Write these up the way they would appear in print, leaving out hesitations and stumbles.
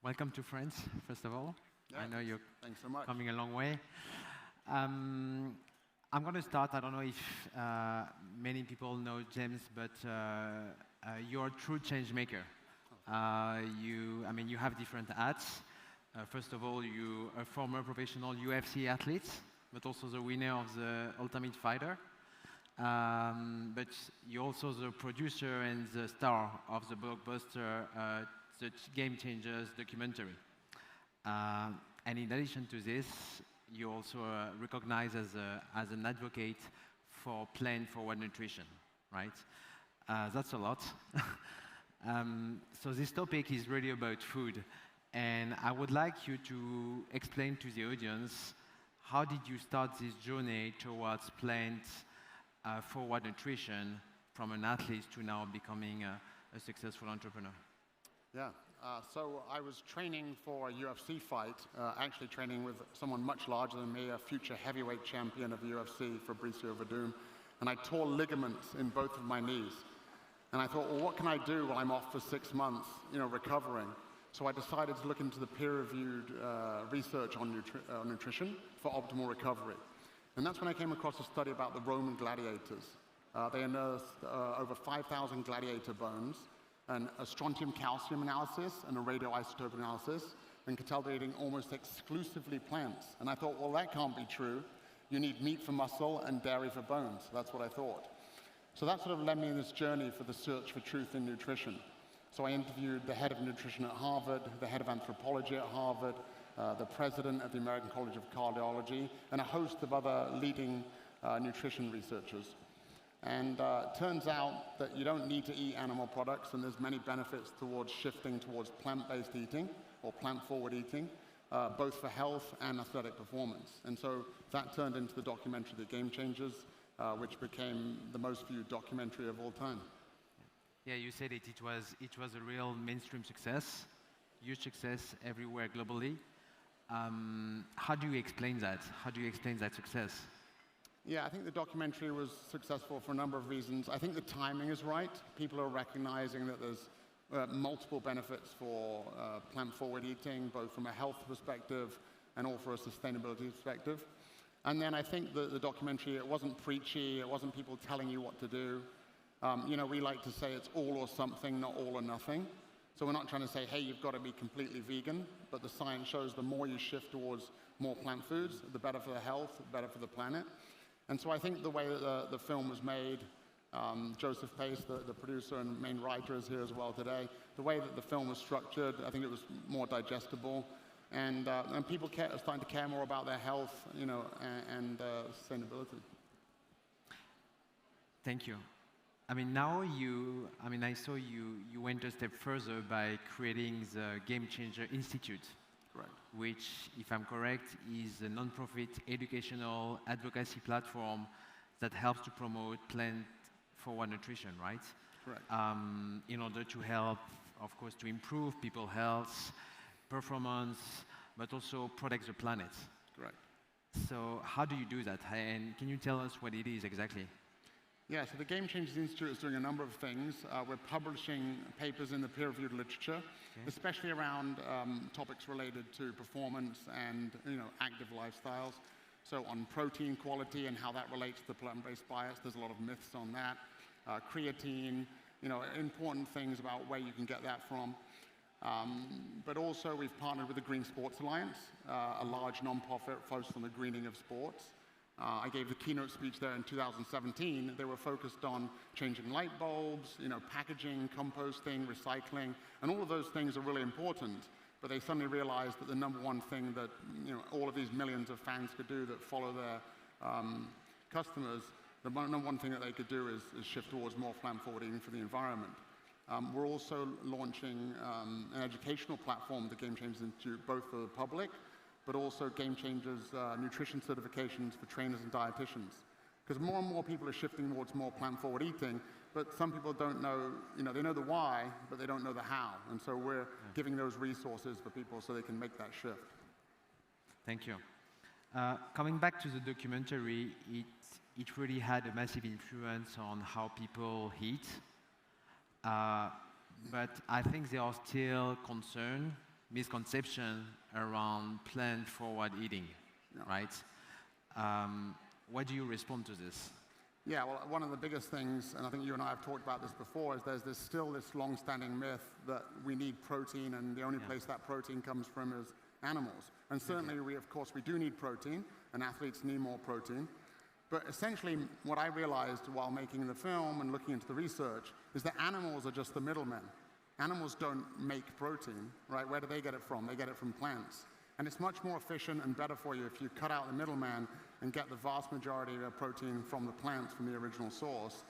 Welcome to France, first of all. Yeah, I know you're thanks so much. coming a long way. I'm going to start. I don't know if many people know James, but you're a true change maker. You have different hats. First of all, you're a former professional UFC athlete, but also the winner of the Ultimate Fighter. But you're also the producer and the star of the blockbuster the Game Changers documentary. And in addition to this, you're also recognized as an advocate for plant-forward nutrition, right? That's a lot. So this topic is really about food. And I would like you to explain to the audience, how did you start this journey towards plant-forward nutrition from an athlete to now becoming a successful entrepreneur? Yeah, so I was training for a UFC fight, actually training with someone much larger than me, a future heavyweight champion of UFC, Fabricio Verdum, and I tore ligaments in both of my knees. And I thought, well, what can I do while I'm off for 6 months, recovering? So I decided to look into the peer-reviewed research on nutrition for optimal recovery. And that's when I came across a study about the Roman gladiators. They unearthed over 5,000 gladiator bones, and a strontium-calcium analysis and a radioisotope analysis, and could tell they're eating almost exclusively plants. And I thought, well, that can't be true. You need meat for muscle and dairy for bones. That's what I thought. So that sort of led me in this journey for the search for truth in nutrition. So I interviewed the head of nutrition at Harvard, the head of anthropology at Harvard, the president of the American College of Cardiology, and a host of other leading nutrition researchers. And it turns out that you don't need to eat animal products, and there's many benefits towards shifting towards plant-based eating or plant-forward eating, both for health and athletic performance. And so that turned into the documentary The Game Changers, which became the most viewed documentary of all time. Yeah, you said it was a real mainstream success, huge success everywhere globally. How do you explain that? How do you explain that success? Yeah, I think the documentary was successful for a number of reasons. I think the timing is right. People are recognizing that there's multiple benefits for plant-forward eating, both from a health perspective and also a sustainability perspective. And then I think the documentary, it wasn't preachy, it wasn't people telling you what to do. We like to say it's all or something, not all or nothing. So we're not trying to say, hey, you've got to be completely vegan, but the science shows the more you shift towards more plant foods, the better for the health, the better for the planet. And so I think the way that the film was made, Joseph Pace, the producer and main writer, is here as well today. The way that the film was structured, I think it was more digestible. And people are starting to care more about their health, and sustainability. Thank you. Now I saw you went a step further by creating the Game Changer Institute. Correct. Which, if I'm correct, is a non-profit educational advocacy platform that helps to promote plant-forward nutrition, right? Correct. In order to help, of course, to improve people's health, performance, but also protect the planet. Correct. So how do you do that? And can you tell us what it is exactly? Yeah, so the Game Changers Institute is doing a number of things. We're publishing papers in the peer-reviewed literature, especially around topics related to performance and active lifestyles. So on protein quality and how that relates to plant-based diets, there's a lot of myths on that. Creatine, important things about where you can get that from. But also we've partnered with the Green Sports Alliance, a large non-profit focused on the greening of sports. I gave the keynote speech there in 2017. They were focused on changing light bulbs, packaging, composting, recycling, and all of those things are really important. But they suddenly realized that the number one thing that all of these millions of fans could do that follow their customers, the number one thing that they could do is shift towards more plant-forward eating for the environment. We're also launching an educational platform, the Game Changers Institute, both for the public, but also Game Changers nutrition certifications for trainers and dietitians. Because more and more people are shifting towards more plant-forward eating, but some people don't know, they know the why, but they don't know the how. And so we're giving those resources for people so they can make that shift. Thank you. Coming back to the documentary, it really had a massive influence on how people eat. But I think there are still concerns misconception around plant-forward eating, right? What do you respond to this? Yeah, well, one of the biggest things, and I think you and I have talked about this before, is there's still this long-standing myth that we need protein, and the only place that protein comes from is animals. And certainly, of course, we do need protein, and athletes need more protein. But essentially, what I realized while making the film and looking into the research is that animals are just the middlemen. Animals don't make protein, right? Where do they get it from? They get it from plants. And it's much more efficient and better for you if you cut out the middleman and get the vast majority of protein from the plants, from the original source.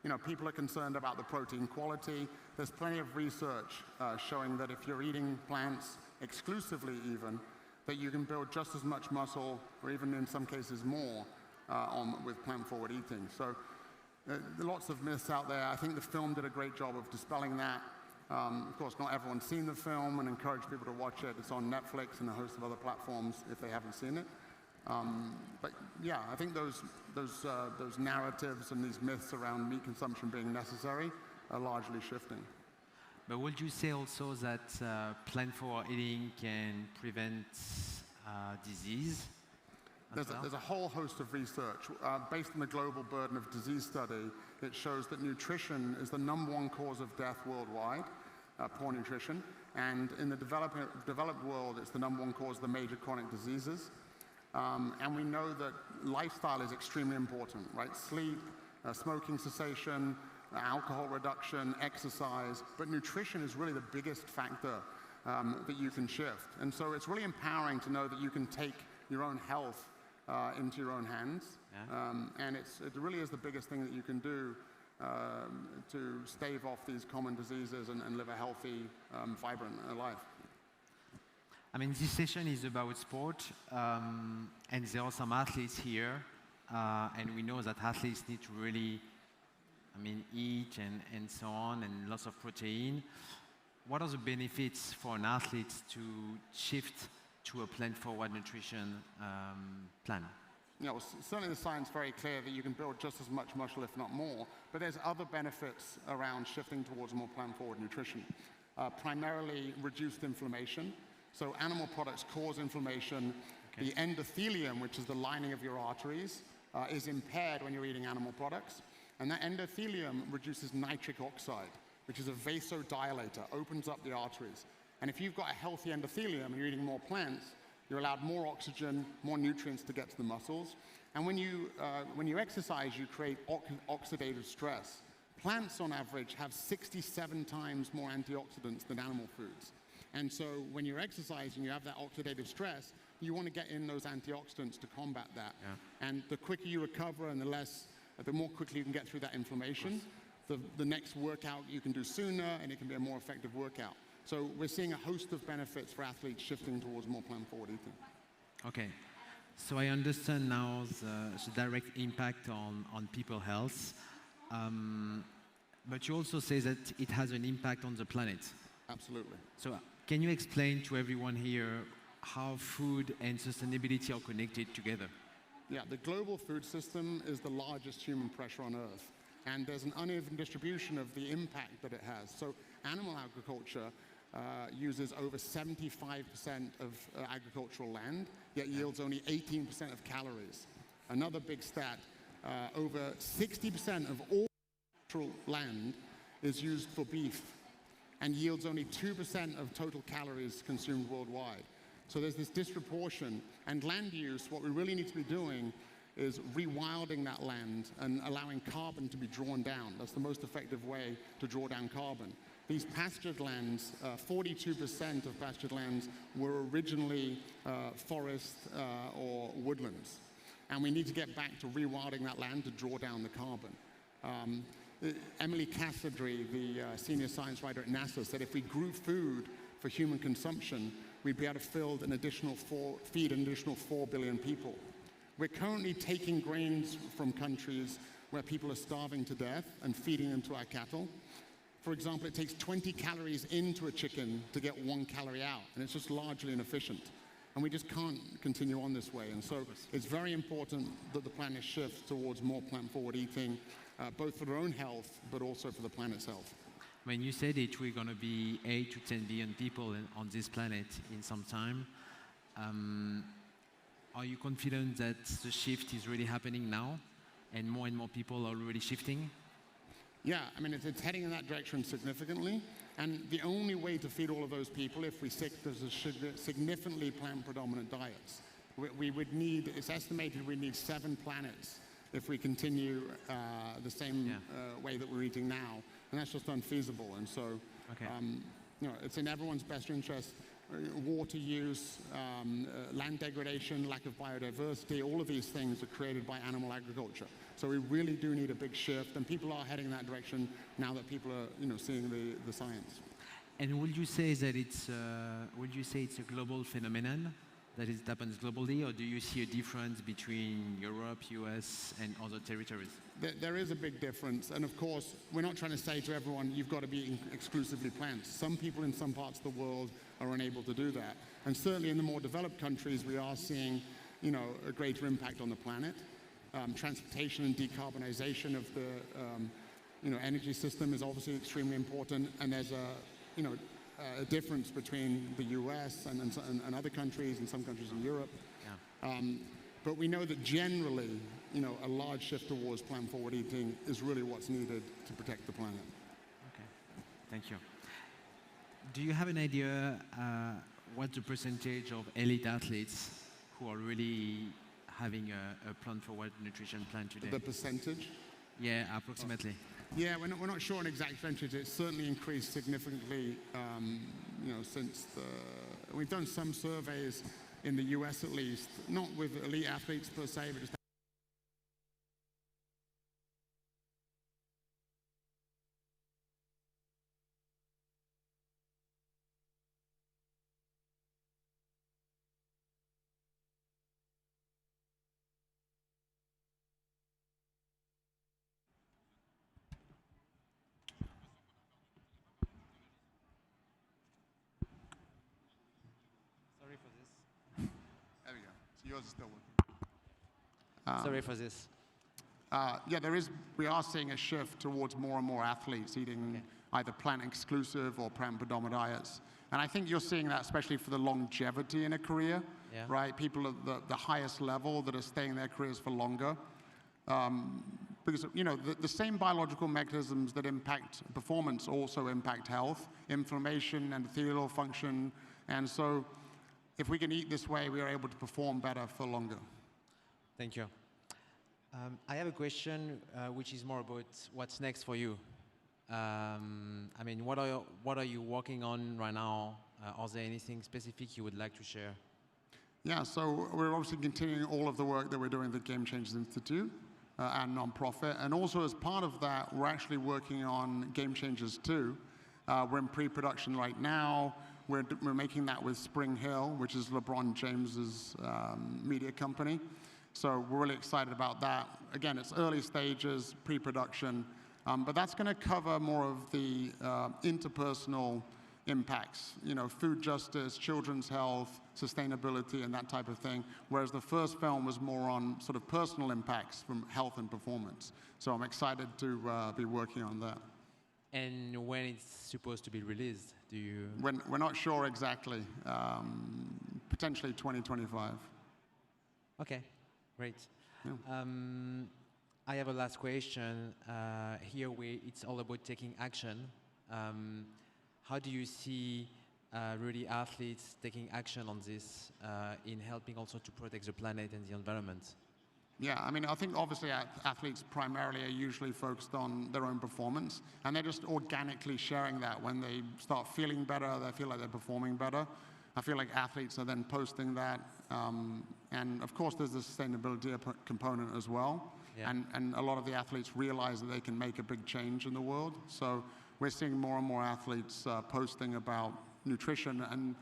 You know, people are concerned about the protein quality. There's plenty of research showing that if you're eating plants exclusively even, that you can build just as much muscle, or even in some cases more, with plant-forward eating. So there are lots of myths out there. I think the film did a great job of dispelling that. Of course, not everyone's seen the film, and encourage people to watch it. It's on Netflix and a host of other platforms if they haven't seen it. But yeah, I think those narratives and these myths around meat consumption being necessary are largely shifting. But would you say also that plant-forward eating can prevent disease? There's a whole host of research. Based on the Global Burden of Disease study, it shows that nutrition is the #1 cause of death worldwide, poor nutrition. And in the developed world, it's the #1 cause of the major chronic diseases. And we know that lifestyle is extremely important, right? Sleep, smoking cessation, alcohol reduction, exercise. But nutrition is really the biggest factor that you can shift. And so it's really empowering to know that you can take your own health into your own hands. And it really is the biggest thing that you can do to stave off these common diseases and live a healthy, vibrant life. I mean, this session is about sport, and there are some athletes here, and we know that athletes need to really, eat and so on, and lots of protein. What are the benefits for an athlete to shift to a plant-forward nutrition plan? You know, certainly the science is very clear that you can build just as much muscle, if not more, but there's other benefits around shifting towards more plant-forward nutrition. Primarily reduced inflammation. So animal products cause inflammation. Okay. The endothelium, which is the lining of your arteries, is impaired when you're eating animal products. And that endothelium reduces nitric oxide, which is a vasodilator, opens up the arteries. And if you've got a healthy endothelium and you're eating more plants, you're allowed more oxygen, more nutrients to get to the muscles. And when you exercise, you create oxidative stress. Plants, on average, have 67 times more antioxidants than animal foods. And so when you're exercising, you have that oxidative stress, you want to get in those antioxidants to combat that. Yeah. And the quicker you recover and the more quickly you can get through that inflammation, the next workout you can do sooner, and it can be a more effective workout. So we're seeing a host of benefits for athletes shifting towards more plant-forward eating. Okay. So I understand now the direct impact on people's health. But you also say that it has an impact on the planet. Absolutely. So can you explain to everyone here how food and sustainability are connected together? Yeah, the global food system is the largest human pressure on Earth. And there's an uneven distribution of the impact that it has. So animal agriculture uses over 75% of agricultural land, yet yields only 18% of calories. Another big stat, over 60% of all agricultural land is used for beef and yields only 2% of total calories consumed worldwide. So there's this disproportion. And land use, what we really need to be doing is rewilding that land and allowing carbon to be drawn down. That's the most effective way to draw down carbon. These pastured lands, 42% of pastured lands were originally forest or woodlands. And we need to get back to rewilding that land to draw down the carbon. Emily Cassidy, the senior science writer at NASA, said if we grew food for human consumption, we'd be able to feed an additional 4 billion people. We're currently taking grains from countries where people are starving to death and feeding them to our cattle. For example, it takes 20 calories into a chicken to get 1 calorie out, and it's just largely inefficient. And we just can't continue on this way. And so it's very important that the planet shifts towards more plant-forward eating, both for their own health, but also for the planet's health. When you said it, we're going to be 8 to 10 billion people on this planet in some time. Are you confident that the shift is really happening now, and more people are already shifting? Yeah, I mean, it's heading in that direction significantly. And the only way to feed all of those people, if we stick to significantly plant-predominant diets, we would need, it's estimated we need 7 planets if we continue the same way that we're eating now. And that's just unfeasible. And so, you know, it's in everyone's best interest. Water use, land degradation, lack of biodiversity, all of these things are created by animal agriculture. So we really do need a big shift, and people are heading that direction now that people are, you know, seeing the science. And would you say that it's a global phenomenon, that it happens globally, or do you see a difference between Europe, US, and other territories? There is a big difference, and of course, we're not trying to say to everyone, you've got to be eating exclusively plants. Some people in some parts of the world are unable to do that. And certainly in the more developed countries, we are seeing, you know, a greater impact on the planet. Transportation and decarbonization of the, you know, energy system is obviously extremely important, and there's a difference between the US and other countries, and some countries in Europe. Yeah. But we know that generally, you know, a large shift towards plant-forward eating is really what's needed to protect the planet. Okay, thank you. Do you have an idea what the percentage of elite athletes who are really having a plant-forward nutrition plan today? The percentage? Yeah, approximately. Yeah, we're not sure on exact percentage. It's certainly increased significantly, you know, since we've done some surveys in the US at least, not with elite athletes per se, but just yours is still working. Sorry for this. Yeah, we are seeing a shift towards more and more athletes eating either plant-exclusive or plant-predominant diets. And I think you're seeing that especially for the longevity in a career, right? People at the highest level that are staying in their careers for longer. Because, you know, the same biological mechanisms that impact performance also impact health, inflammation, endothelial function. And so if we can eat this way, we are able to perform better for longer. Thank you. I have a question which is more about what's next for you. I mean, what are you working on right now? Are there anything specific you would like to share? Yeah, so we're obviously continuing all of the work that we're doing at the Game Changers Institute and nonprofit. And also as part of that, we're actually working on Game Changers 2. We're in pre-production right now. We're making that with Spring Hill, which is LeBron James's media company. So we're really excited about that. Again, it's early stages, pre-production, but that's going to cover more of the interpersonal impacts, you know, food justice, children's health, sustainability, and that type of thing, whereas the first film was more on sort of personal impacts from health and performance. So I'm excited to be working on that. And when it's supposed to be released, do you? We're not sure exactly. Potentially 2025. Okay, great. Yeah. I have a last question. Here it's all about taking action. How do you see really athletes taking action on this in helping also to protect the planet and the environment? Yeah, I mean, I think obviously athletes primarily are usually focused on their own performance, and they're just organically sharing that. When they start feeling better, they feel like they're performing better. I feel like athletes are then posting that. And of course, there's the sustainability component as well. Yeah. And a lot of the athletes realize that they can make a big change in the world. So we're seeing more and more athletes posting about nutrition. And,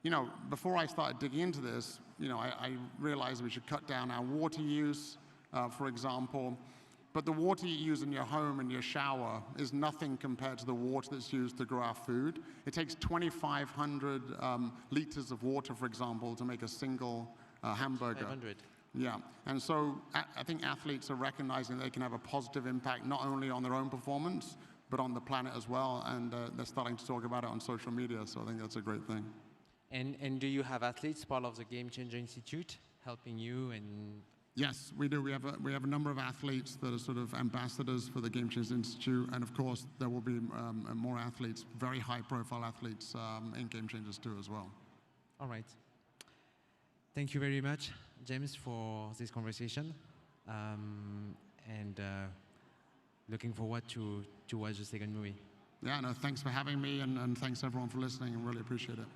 you know, before I started digging into this, you know, I realized we should cut down our water use, for example. But the water you use in your home and your shower is nothing compared to the water that's used to grow our food. It takes 2,500 liters of water, for example, to make a single hamburger. 500. Yeah, and so I think athletes are recognizing they can have a positive impact not only on their own performance, but on the planet as well. And they're starting to talk about it on social media, so I think that's a great thing. And do you have athletes part of the Game Changer Institute helping you? And yes, we do. We have a number of athletes that are sort of ambassadors for the Game Changer Institute, and of course there will be more athletes, very high-profile athletes in Game Changers too as well. all right. Thank you very much, James, for this conversation, and looking forward to watch the second movie. Yeah, no, thanks for having me, and thanks everyone for listening. I really appreciate it.